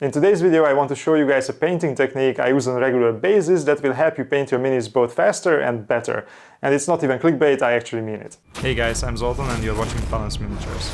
In today's video I want to show you guys a painting technique I use on a regular basis that will help you paint your minis both faster and better. And it's not even clickbait, I actually mean it. Hey guys, I'm Zoltan and you're watching PHLANSMINIATURES.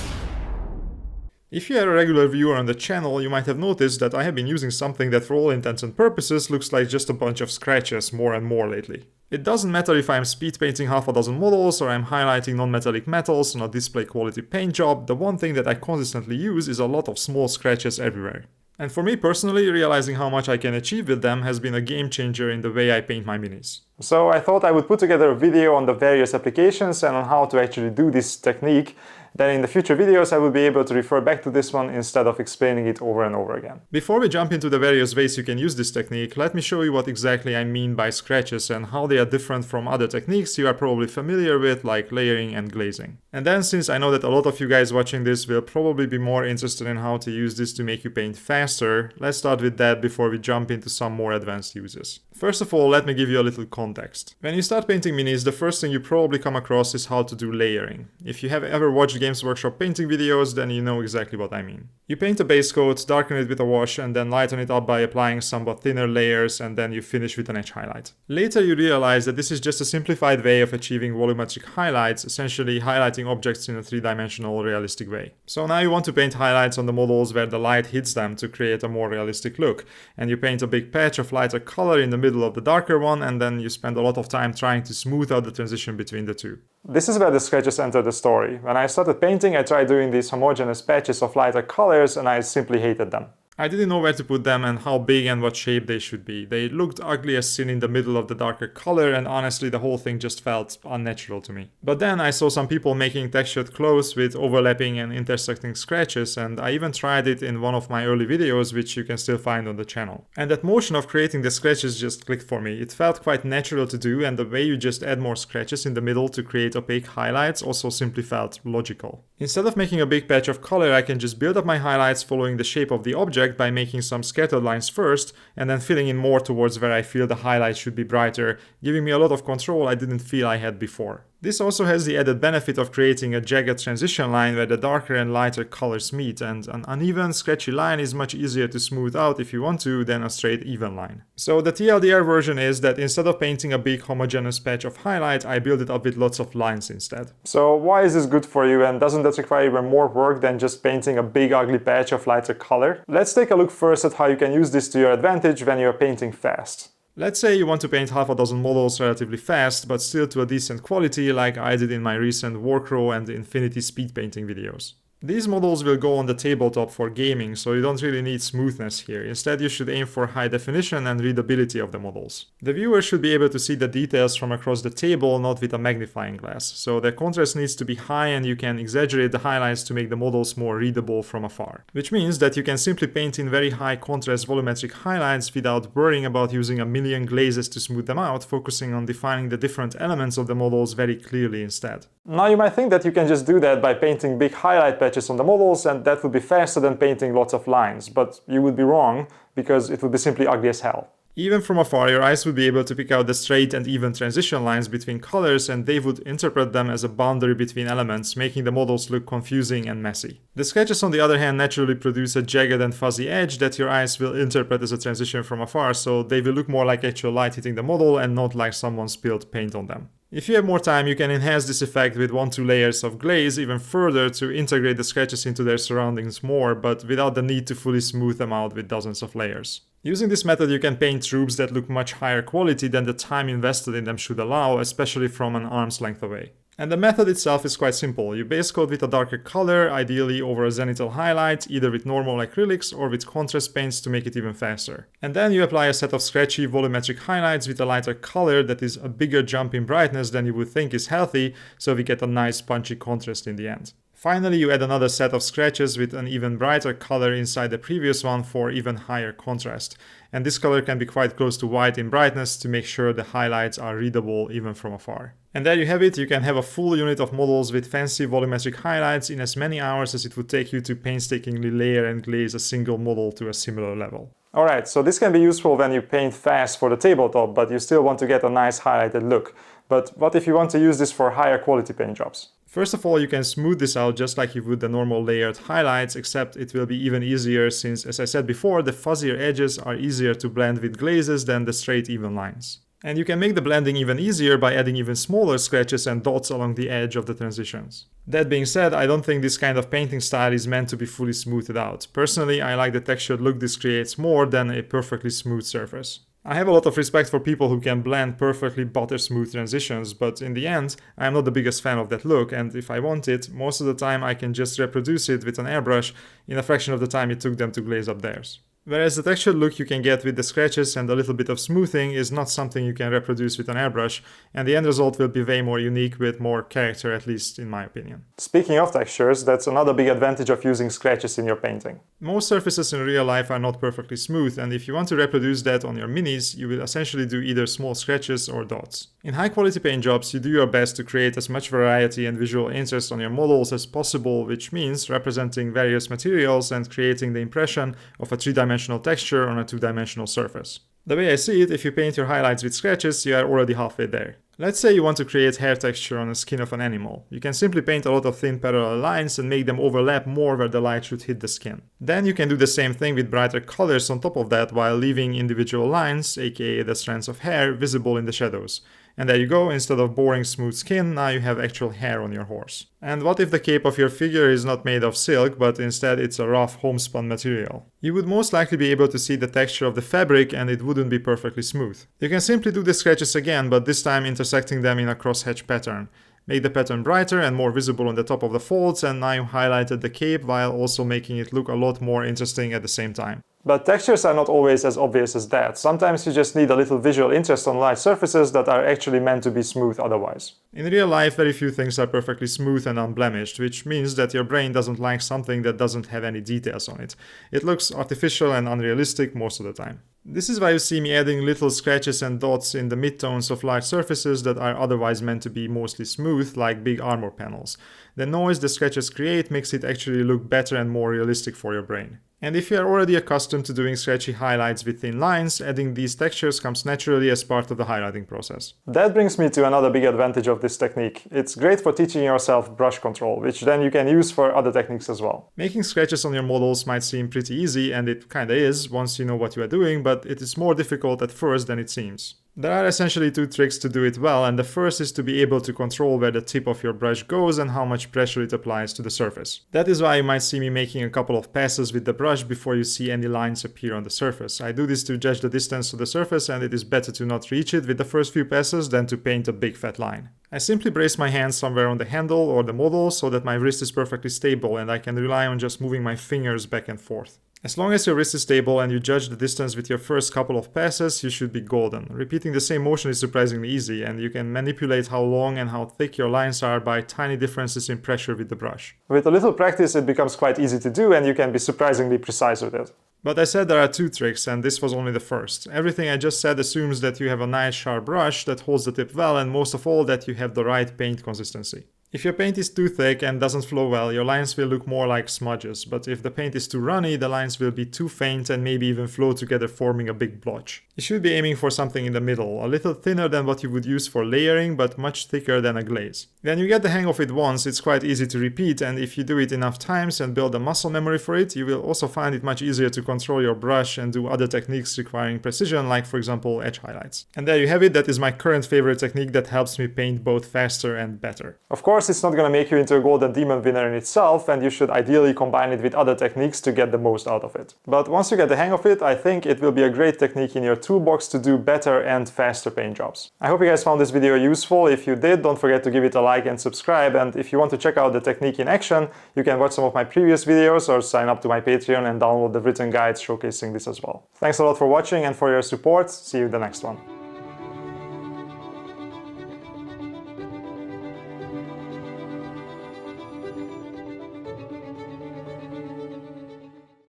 If you are a regular viewer on the channel, you might have noticed that I have been using something that for all intents and purposes looks like just a bunch of scratches more and more lately. It doesn't matter if I'm speed painting half a dozen models or I'm highlighting non-metallic metals on a display quality paint job, the one thing that I consistently use is a lot of small scratches everywhere. And for me personally, realizing how much I can achieve with them has been a game changer in the way I paint my minis. So I thought I would put together a video on the various applications and on how to actually do this technique. Then in the future videos I will be able to refer back to this one instead of explaining it over and over again. Before we jump into the various ways you can use this technique, let me show you what exactly I mean by scratches and how they are different from other techniques you are probably familiar with, like layering and glazing. And then, since I know that a lot of you guys watching this will probably be more interested in how to use this to make you paint faster, let's start with that before we jump into some more advanced uses. First of all, let me give you a little context. When you start painting minis, the first thing you probably come across is how to do layering. If you have ever watched Games Workshop painting videos, then you know exactly what I mean. You paint a base coat, darken it with a wash, and then lighten it up by applying somewhat thinner layers, and then you finish with an edge highlight. Later you realize that this is just a simplified way of achieving volumetric highlights, essentially highlighting objects in a three-dimensional realistic way. So now you want to paint highlights on the models where the light hits them to create a more realistic look, and you paint a big patch of lighter color in the middle of the darker one, and then you spend a lot of time trying to smooth out the transition between the two. This is where the scratches enter the story. When I started painting, I tried doing these homogeneous patches of lighter colors and I simply hated them. I didn't know where to put them and how big and what shape they should be. They looked ugly as sin in the middle of the darker color, and honestly the whole thing just felt unnatural to me. But then I saw some people making textured clothes with overlapping and intersecting scratches, and I even tried it in one of my early videos, which you can still find on the channel. And that motion of creating the scratches just clicked for me. It felt quite natural to do, and the way you just add more scratches in the middle to create opaque highlights also simply felt logical. Instead of making a big patch of color, I can just build up my highlights following the shape of the object by making some scattered lines first and then filling in more towards where I feel the highlights should be brighter, giving me a lot of control I didn't feel I had before. This also has the added benefit of creating a jagged transition line where the darker and lighter colors meet, and an uneven, scratchy line is much easier to smooth out if you want to than a straight, even line. So the TLDR version is that instead of painting a big homogeneous patch of highlight, I build it up with lots of lines instead. So why is this good for you, and doesn't that require even more work than just painting a big ugly patch of lighter color? Let's take a look first at how you can use this to your advantage when you're painting fast. Let's say you want to paint half a dozen models relatively fast, but still to a decent quality like I did in my recent Warcrow and Infinity speed painting videos. These models will go on the tabletop for gaming, so you don't really need smoothness here. Instead, you should aim for high definition and readability of the models. The viewer should be able to see the details from across the table, not with a magnifying glass. So the contrast needs to be high and you can exaggerate the highlights to make the models more readable from afar. Which means that you can simply paint in very high contrast volumetric highlights without worrying about using a million glazes to smooth them out, focusing on defining the different elements of the models very clearly instead. Now you might think that you can just do that by painting big highlight patches on the models and that would be faster than painting lots of lines, but you would be wrong because it would be simply ugly as hell. Even from afar, your eyes would be able to pick out the straight and even transition lines between colors, and they would interpret them as a boundary between elements, making the models look confusing and messy. The sketches, on the other hand, naturally produce a jagged and fuzzy edge that your eyes will interpret as a transition from afar, so they will look more like actual light hitting the model and not like someone spilled paint on them. If you have more time, you can enhance this effect with 1-2 layers of glaze even further to integrate the sketches into their surroundings more, but without the need to fully smooth them out with dozens of layers. Using this method, you can paint troops that look much higher quality than the time invested in them should allow, especially from an arm's length away. And the method itself is quite simple. You base coat with a darker color, ideally over a zenithal highlight, either with normal acrylics or with contrast paints to make it even faster. And then you apply a set of scratchy volumetric highlights with a lighter color that is a bigger jump in brightness than you would think is healthy, so we get a nice punchy contrast in the end. Finally, you add another set of scratches with an even brighter color inside the previous one for even higher contrast. And this color can be quite close to white in brightness to make sure the highlights are readable even from afar. And there you have it, you can have a full unit of models with fancy volumetric highlights in as many hours as it would take you to painstakingly layer and glaze a single model to a similar level. Alright, so this can be useful when you paint fast for the tabletop, but you still want to get a nice highlighted look. But what if you want to use this for higher quality paint jobs? First of all, you can smooth this out just like you would the normal layered highlights, except it will be even easier since, as I said before, the fuzzier edges are easier to blend with glazes than the straight even lines. And you can make the blending even easier by adding even smaller scratches and dots along the edge of the transitions. That being said, I don't think this kind of painting style is meant to be fully smoothed out. Personally, I like the textured look this creates more than a perfectly smooth surface. I have a lot of respect for people who can blend perfectly butter smooth transitions, but in the end, I am not the biggest fan of that look, and if I want it, most of the time I can just reproduce it with an airbrush in a fraction of the time it took them to glaze up theirs. Whereas the textured look you can get with the scratches and a little bit of smoothing is not something you can reproduce with an airbrush, and the end result will be way more unique with more character, at least in my opinion. Speaking of textures, that's another big advantage of using scratches in your painting. Most surfaces in real life are not perfectly smooth, and if you want to reproduce that on your minis, you will essentially do either small scratches or dots. In high quality paint jobs, you do your best to create as much variety and visual interest on your models as possible, which means representing various materials and creating the impression of a three-dimensional texture on a two-dimensional surface. The way I see it, if you paint your highlights with scratches, you are already halfway there. Let's say you want to create hair texture on the skin of an animal. You can simply paint a lot of thin parallel lines and make them overlap more where the light should hit the skin. Then you can do the same thing with brighter colors on top of that while leaving individual lines, aka the strands of hair, visible in the shadows. And there you go, instead of boring smooth skin, now you have actual hair on your horse. And what if the cape of your figure is not made of silk, but instead it's a rough homespun material? You would most likely be able to see the texture of the fabric and it wouldn't be perfectly smooth. You can simply do the scratches again, but this time intersecting them in a crosshatch pattern. Make the pattern brighter and more visible on the top of the folds, and now you highlighted the cape while also making it look a lot more interesting at the same time. But textures are not always as obvious as that. Sometimes you just need a little visual interest on light surfaces that are actually meant to be smooth otherwise. In real life, very few things are perfectly smooth and unblemished, which means that your brain doesn't like something that doesn't have any details on it. It looks artificial and unrealistic most of the time. This is why you see me adding little scratches and dots in the midtones of light surfaces that are otherwise meant to be mostly smooth, like big armor panels. The noise the scratches create makes it actually look better and more realistic for your brain. And if you are already accustomed to doing scratchy highlights with thin lines, adding these textures comes naturally as part of the highlighting process. That brings me to another big advantage of this technique. It's great for teaching yourself brush control, which then you can use for other techniques as well. Making scratches on your models might seem pretty easy, and it kinda is once you know what you are doing, but it is more difficult at first than it seems. There are essentially two tricks to do it well, and the first is to be able to control where the tip of your brush goes and how much pressure it applies to the surface. That is why you might see me making a couple of passes with the brush before you see any lines appear on the surface. I do this to judge the distance to the surface, and it is better to not reach it with the first few passes than to paint a big fat line. I simply brace my hands somewhere on the handle or the model so that my wrist is perfectly stable and I can rely on just moving my fingers back and forth. As long as your wrist is stable and you judge the distance with your first couple of passes, you should be golden. Repeating the same motion is surprisingly easy, and you can manipulate how long and how thick your lines are by tiny differences in pressure with the brush. With a little practice, it becomes quite easy to do, and you can be surprisingly precise with it. But I said there are two tricks, and this was only the first. Everything I just said assumes that you have a nice sharp brush that holds the tip well, and most of all that you have the right paint consistency. If your paint is too thick and doesn't flow well, your lines will look more like smudges, but if the paint is too runny, the lines will be too faint and maybe even flow together, forming a big blotch. You should be aiming for something in the middle, a little thinner than what you would use for layering, but much thicker than a glaze. When you get the hang of it once, it's quite easy to repeat, and if you do it enough times and build a muscle memory for it, you will also find it much easier to control your brush and do other techniques requiring precision, like for example edge highlights. And there you have it, that is my current favorite technique that helps me paint both faster and better. Of course, it's not going to make you into a golden demon winner in itself, and you should ideally combine it with other techniques to get the most out of it. But once you get the hang of it, I think it will be a great technique in your toolbox to do better and faster paint jobs. I hope you guys found this video useful. If you did, don't forget to give it a like and subscribe, and if you want to check out the technique in action, you can watch some of my previous videos or sign up to my Patreon and download the written guides showcasing this as well. Thanks a lot for watching and for your support. See you in the next one.